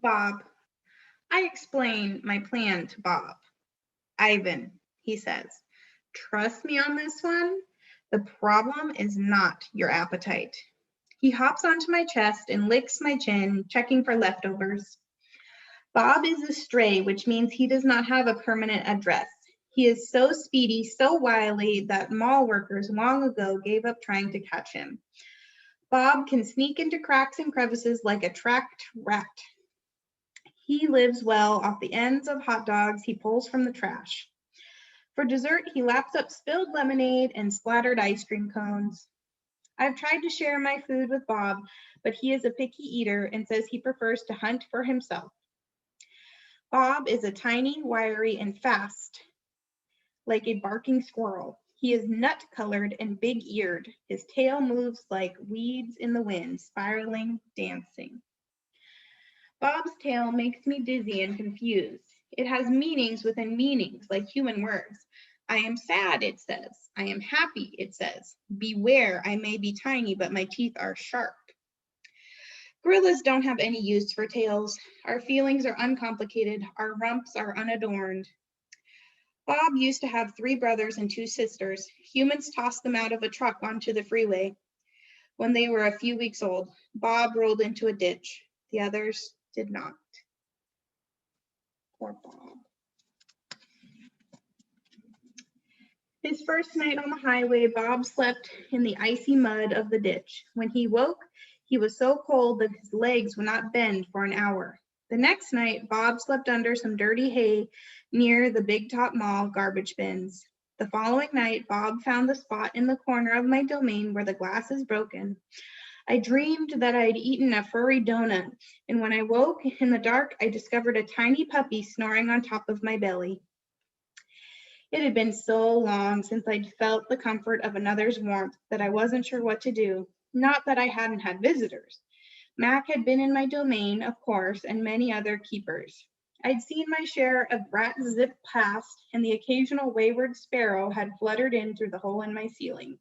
Bob. I explain my plan to Bob. Ivan, he says, trust me on this one. The problem is not your appetite. He hops onto my chest and licks my chin, checking for leftovers. Bob is a stray, which means he does not have a permanent address. He is so speedy, so wily, that mall workers long ago gave up trying to catch him. Bob can sneak into cracks and crevices like a tracked rat. He lives well off the ends of hot dogs he pulls from the trash. For dessert, he laps up spilled lemonade and splattered ice cream cones. I've tried to share my food with Bob, but he is a picky eater and says he prefers to hunt for himself. Bob is a tiny, wiry, and fast, like a barking squirrel. He is nut-colored and big-eared. His tail moves like weeds in the wind, spiraling, dancing. Bob's tail makes me dizzy and confused. It has meanings within meanings, like human words. I am sad, it says. I am happy, it says. Beware, I may be tiny, but my teeth are sharp. Gorillas don't have any use for tails. Our feelings are uncomplicated. Our rumps are unadorned. Bob used to have 3 brothers and 2 sisters. Humans tossed them out of a truck onto the freeway. When they were a few weeks old, Bob rolled into a ditch. The others did not. Poor Bob. His first night on the highway, Bob slept in the icy mud of the ditch. When he woke, he was so cold that his legs would not bend for an hour. The next night, Bob slept under some dirty hay near the Big Top Mall garbage bins. The following night, Bob found the spot in the corner of my domain where the glass is broken. I dreamed that I'd eaten a furry donut, and when I woke in the dark, I discovered a tiny puppy snoring on top of my belly. It had been so long since I'd felt the comfort of another's warmth that I wasn't sure what to do. Not that I hadn't had visitors. Mack had been in my domain, of course, and many other keepers. I'd seen my share of rats zip past, and the occasional wayward sparrow had fluttered in through the hole in my ceiling.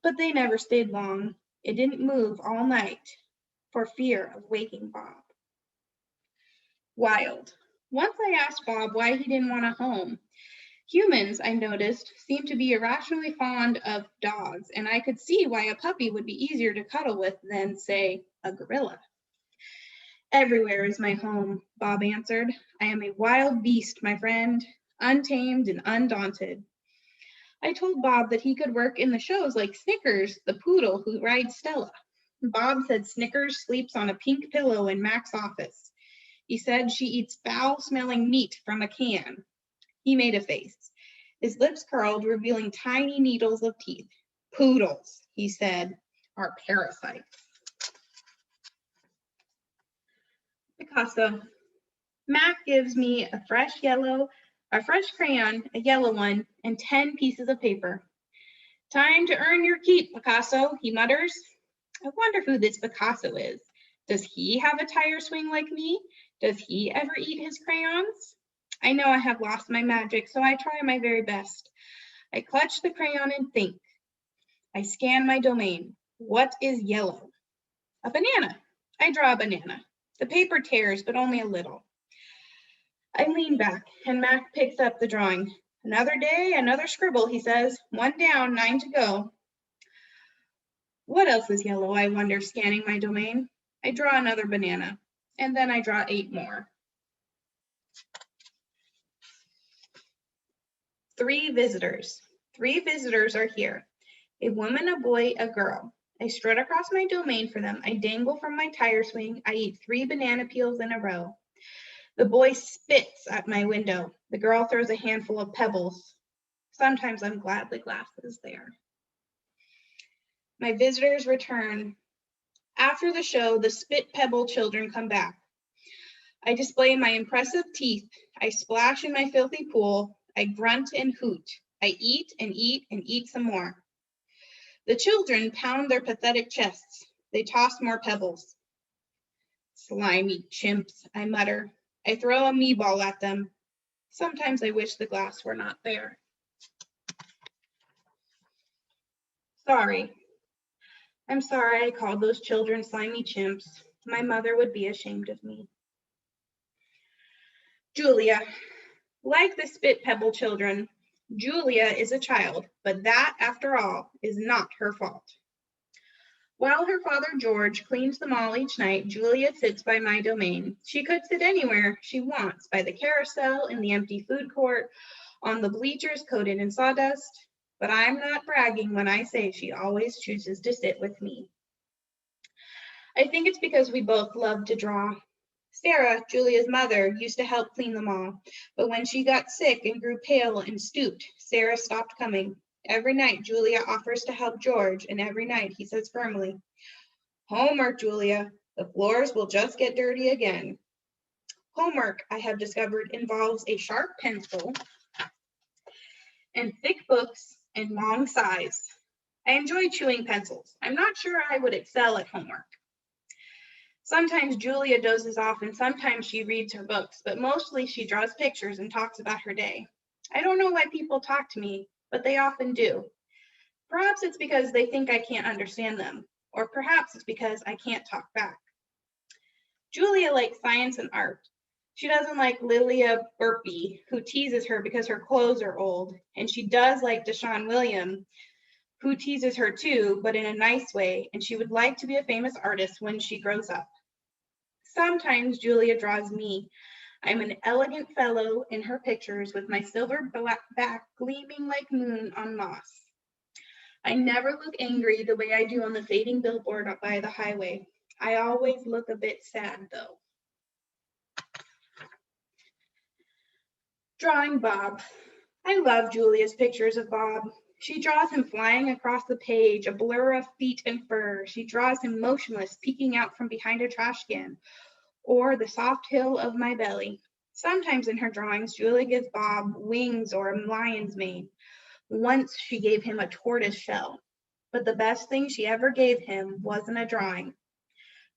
But they never stayed long. It didn't move all night for fear of waking Bob. Wild. Once I asked Bob why he didn't want a home. Humans, I noticed, seem to be irrationally fond of dogs, and I could see why a puppy would be easier to cuddle with than, say, a gorilla. Everywhere is my home, Bob answered. I am a wild beast, my friend, untamed and undaunted. I told Bob that he could work in the shows like Snickers, the poodle who rides Stella. Bob said Snickers sleeps on a pink pillow in Mack's office. He said she eats foul-smelling meat from a can. He made a face. His lips curled, revealing tiny needles of teeth. Poodles, he said, are parasites. Picasso. Mack gives me a fresh crayon, a yellow one, and 10 pieces of paper. Time to earn your keep, Picasso, he mutters. I wonder who this Picasso is. Does he have a tire swing like me? Does he ever eat his crayons? I know I have lost my magic, so I try my very best. I clutch the crayon and think. I scan my domain. What is yellow? A banana. I draw a banana. The paper tears, but only a little. I lean back, and Mack picks up the drawing. Another day, another scribble, he says. 1 down, 9 to go. What else is yellow, I wonder, scanning my domain. I draw another banana, and then I draw 8 more. 3 visitors. 3 visitors are here. A woman, a boy, a girl. I strut across my domain for them. I dangle from my tire swing. I eat 3 banana peels in a row. The boy spits at my window. The girl throws a handful of pebbles. Sometimes I'm glad the glass is there. My visitors return. After the show, the spit pebble children come back. I display my impressive teeth. I splash in my filthy pool. I grunt and hoot. I eat and eat and eat some more. The children pound their pathetic chests. They toss more pebbles. Slimy chimps, I mutter. I throw a me-ball at them. Sometimes I wish the glass were not there. Sorry. I'm sorry I called those children slimy chimps. My mother would be ashamed of me. Julia. Like the spit pebble children, Julia is a child, but that, after all, is not her fault. While her father George cleans the mall each night, Julia sits by my domain. She could sit anywhere she wants, by the carousel, in the empty food court, on the bleachers coated in sawdust, but I'm not bragging when I say she always chooses to sit with me. I think it's because we both love to draw. Sarah, Julia's mother, used to help clean the mall, but when she got sick and grew pale and stooped, Sarah stopped coming. Every night, Julia offers to help George, and every night he says firmly, "Homework, Julia. The floors will just get dirty again." Homework, I have discovered, involves a sharp pencil and thick books and long sighs. I enjoy chewing pencils. I'm not sure I would excel at homework. Sometimes Julia dozes off and sometimes she reads her books, but mostly she draws pictures and talks about her day. I don't know why people talk to me, but they often do. Perhaps it's because they think I can't understand them, or perhaps it's because I can't talk back. Julia likes science and art. She doesn't like Lilia Burpee, who teases her because her clothes are old, and she does like Deshaun William, who teases her too, but in a nice way, and she would like to be a famous artist when she grows up. Sometimes Julia draws me. I'm an elegant fellow in her pictures with my silver back gleaming like moon on moss. I never look angry the way I do on the fading billboard up by the highway. I always look a bit sad, though. Drawing Bob. I love Julia's pictures of Bob. She draws him flying across the page, a blur of feet and fur. She draws him motionless, peeking out from behind a trash can, or the soft hill of my belly. Sometimes in her drawings, Julia gives Bob wings or a lion's mane. Once she gave him a tortoise shell, but the best thing she ever gave him wasn't a drawing.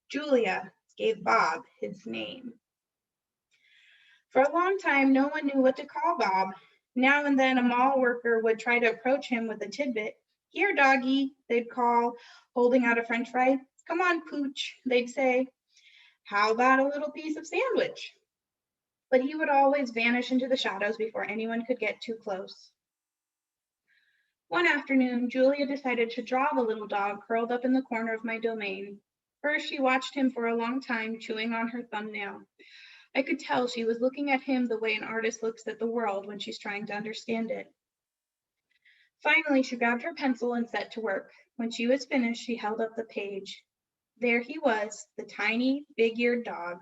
Julia gave Bob his name. For a long time, no one knew what to call Bob. Now and then a mall worker would try to approach him with a tidbit. "Here, doggy," they'd call, holding out a french fry. "Come on, Pooch," they'd say. "How about a little piece of sandwich?" But he would always vanish into the shadows before anyone could get too close. One afternoon, Julia decided to draw the little dog curled up in the corner of my domain. First, she watched him for a long time, chewing on her thumbnail. I could tell she was looking at him the way an artist looks at the world when she's trying to understand it. Finally, she grabbed her pencil and set to work. When she was finished, she held up the page. There he was, the tiny, big-eared dog.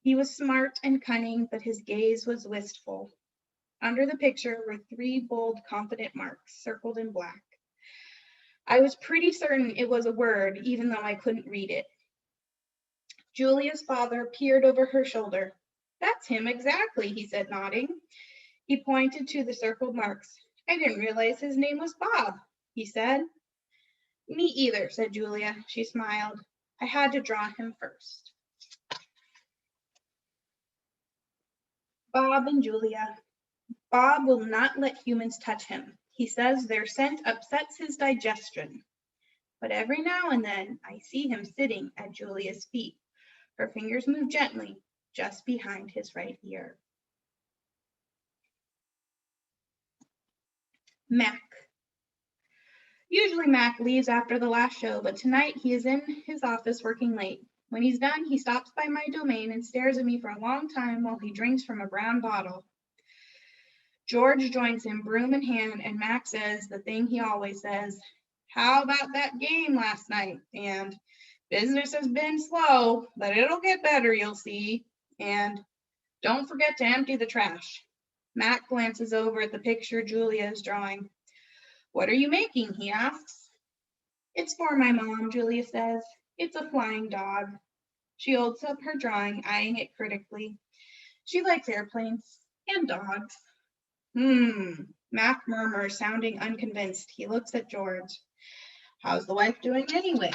He was smart and cunning, but his gaze was wistful. Under the picture were 3 bold, confident marks, circled in black. I was pretty certain it was a word, even though I couldn't read it. Julia's father peered over her shoulder. "That's him exactly," he said, nodding. He pointed to the circled marks. "I didn't realize his name was Bob," he said. "Me either," said Julia. She smiled. "I had to draw him first." Bob and Julia. Bob will not let humans touch him. He says their scent upsets his digestion. But every now and then, I see him sitting at Julia's feet. Her fingers move gently, just behind his right ear. Mack. Usually Mack leaves after the last show, but tonight he is in his office working late. When he's done, he stops by my domain and stares at me for a long time while he drinks from a brown bottle. George joins him, broom in hand, and Mack says the thing he always says, "How about that game last night?" And "Business has been slow, but it'll get better, you'll see." And "Don't forget to empty the trash." Mack glances over at the picture Julia is drawing. "What are you making?" he asks. "It's for my mom," Julia says. "It's a flying dog." She holds up her drawing, eyeing it critically. She likes airplanes and dogs. Mack murmurs, sounding unconvinced. He looks at George. "How's the wife doing anyway?"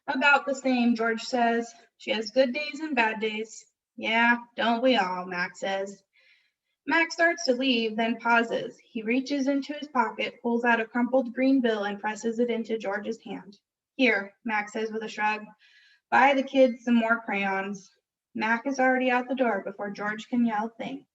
"About the same," George says. "She has good days and bad days." "Yeah, don't we all?" Mack says. Mack starts to leave, then pauses. He reaches into his pocket, pulls out a crumpled green bill, and presses it into George's hand. Here, Mack says with a shrug. Buy the kids some more crayons. Mack is already out the door before George can yell thanks.